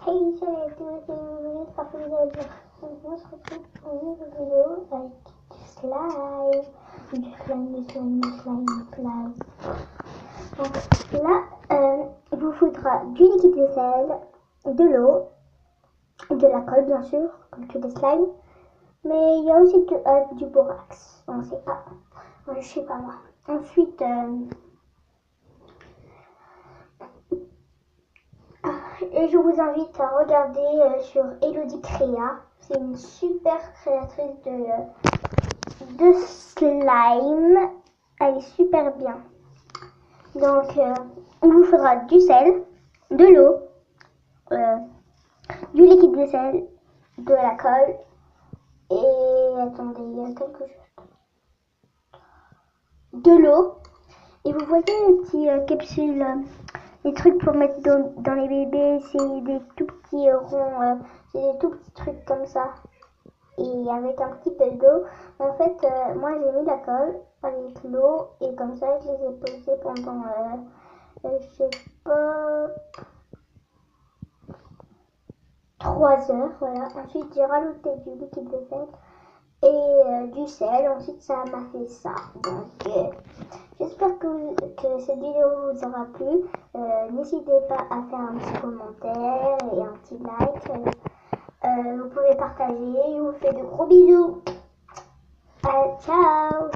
Hey, salut à tous, j'espère que vous allez bien. On se retrouve pour une nouvelle vidéo avec du slime. Donc là, il vous faudra du liquide vaisselle, de l'eau, de la colle bien sûr, comme tous les slimes. Mais il y a aussi du borax, on ne sait pas. Je sais pas moi. Ensuite, et je vous invite à regarder sur Elodie Créa. C'est une super créatrice de slime. Elle est super bien. Donc, il vous faudra du sel, de l'eau, du liquide vaisselle, de la colle. Et attendez, il y a quelque chose. De l'eau. Et vous voyez les petits capsules, les trucs pour mettre dans les bébés, c'est des tout petits ronds, c'est des tout petits trucs comme ça. Et avec un petit peu d'eau. En fait, moi j'ai mis la colle avec l'eau et comme ça je les ai posés pendant, je sais pas, 3 heures. Voilà. Ensuite j'ai rajouté du liquide vaisselle et du sel. Ensuite ça m'a fait ça. Donc j'espère que cette vidéo vous aura plu. N'hésitez pas à faire un petit commentaire et un petit like. Vous pouvez partager. Je vous fais de gros bisous. Ciao.